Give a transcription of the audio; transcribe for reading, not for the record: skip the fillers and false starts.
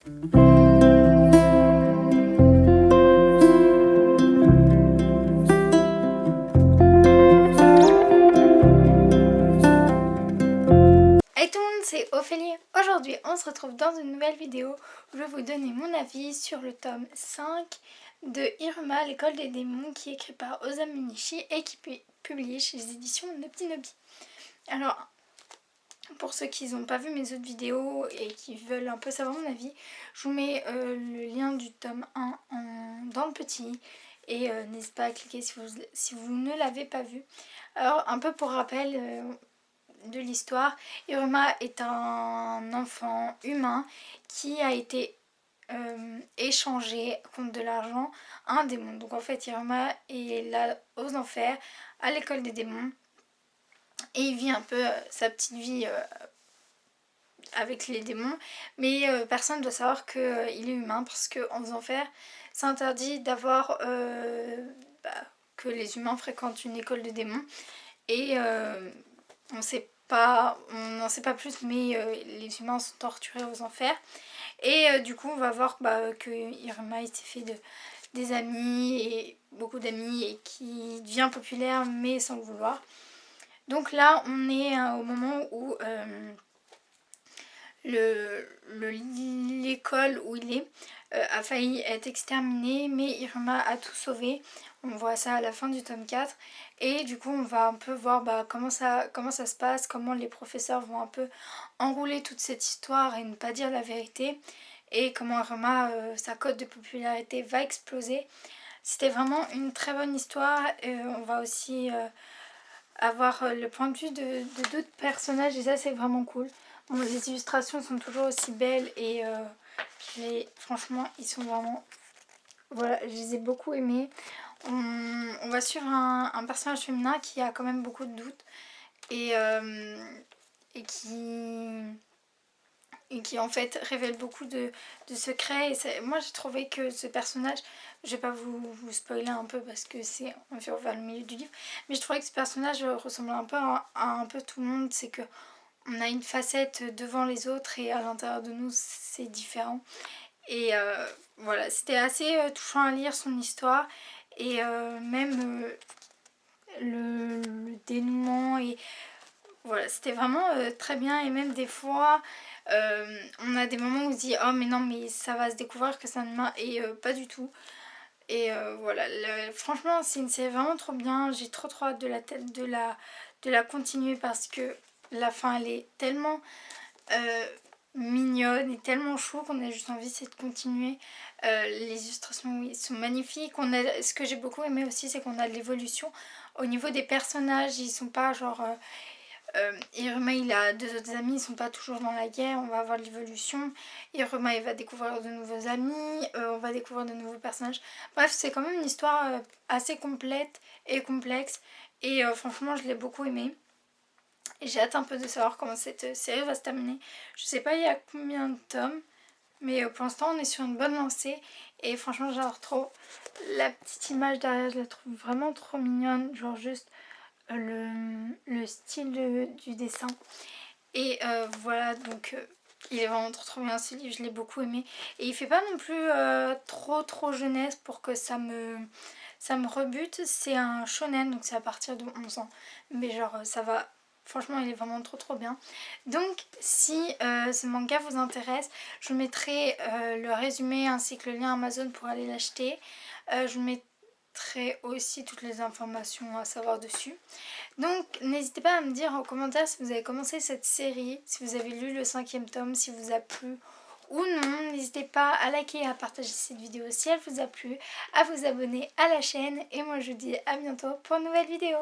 Hey tout le monde, c'est Ophélie. Aujourd'hui, on se retrouve dans une nouvelle vidéo où je vais vous donner mon avis sur le tome 5 de Iruma, l'école des démons, qui est écrit par Osamu Nishi et qui est publié chez les éditions Nobby Nobby. Alors, pour ceux qui n'ont pas vu mes autres vidéos et qui veulent un peu savoir mon avis, je vous mets le lien du tome 1 dans le petit et n'hésitez pas à cliquer si vous ne l'avez pas vu. Alors, un peu pour rappel de l'histoire, Iruma est un enfant humain qui a été échangé contre de l'argent à un démon. Donc en fait Iruma est là aux enfers, à l'école des démons, et il vit un peu sa petite vie avec les démons, mais personne ne doit savoir qu'il est humain, parce qu'en enfers c'est interdit d'avoir que les humains fréquentent une école de démons, et on n'en sait pas plus, mais les humains sont torturés aux enfers. Et du coup on va voir que Iruma il s'est fait des amis, et beaucoup d'amis, et qui devient populaire mais sans le vouloir. Donc là on est au moment où l'école où il est a failli être exterminée, mais Iruma a tout sauvé. On voit ça à la fin du tome 4. Et du coup on va un peu voir comment ça se passe, comment les professeurs vont un peu enrouler toute cette histoire et ne pas dire la vérité, et comment Iruma, sa cote de popularité va exploser. C'était vraiment une très bonne histoire. On va aussi avoir le point de vue de d'autres personnages, et ça c'est vraiment cool. Bon, les illustrations sont toujours aussi belles, et franchement ils sont vraiment... Voilà, je les ai beaucoup aimés. On va suivre un personnage féminin qui a quand même beaucoup de doutes, et qui en fait révèle beaucoup de secrets. Et moi j'ai trouvé que ce personnage, je vais pas vous spoiler un peu parce que c'est vers le milieu du livre, mais je trouvais que ce personnage ressemblait un peu à un peu tout le monde. C'est que on a une facette devant les autres, et à l'intérieur de nous c'est différent. Et voilà, c'était assez touchant à lire son histoire, et même le dénouement, et voilà, c'était vraiment très bien. Et même des fois on a des moments où on se dit oh mais non, mais ça va se découvrir que c'est un humain, et pas du tout. Et voilà, franchement c'est une série vraiment trop bien. J'ai trop hâte de la continuer, parce que la fin elle est tellement mignonne et tellement chou qu'on a juste envie de continuer. Les illustrations, oui, sont magnifiques. Ce que j'ai beaucoup aimé aussi, c'est qu'on a de l'évolution au niveau des personnages. Ils sont pas genre Iruma il a deux autres amis, ils sont pas toujours dans la guerre. On va avoir de l'évolution. Iruma il va découvrir de nouveaux amis, on va découvrir de nouveaux personnages. Bref, c'est quand même une histoire assez complète et complexe, et franchement je l'ai beaucoup aimé. Et j'ai hâte un peu de savoir comment cette série va se terminer. Je sais pas il y a combien de tomes, mais pour l'instant on est sur une bonne lancée. Et franchement j'adore trop. La petite image derrière, je la trouve vraiment trop mignonne. Genre juste le style du dessin. Et voilà, donc il est vraiment trop bien ce livre, je l'ai beaucoup aimé. Et il fait pas non plus trop jeunesse pour que ça me rebute. C'est un shonen, donc c'est à partir de 11 ans. Mais genre ça va... Franchement, il est vraiment trop bien. Donc, si ce manga vous intéresse, je vous mettrai le résumé ainsi que le lien Amazon pour aller l'acheter. Je vous mettrai aussi toutes les informations à savoir dessus. Donc, n'hésitez pas à me dire en commentaire si vous avez commencé cette série, si vous avez lu le 5e tome, si vous a plu ou non. N'hésitez pas à liker et à partager cette vidéo si elle vous a plu, à vous abonner à la chaîne. Et moi, je vous dis à bientôt pour une nouvelle vidéo.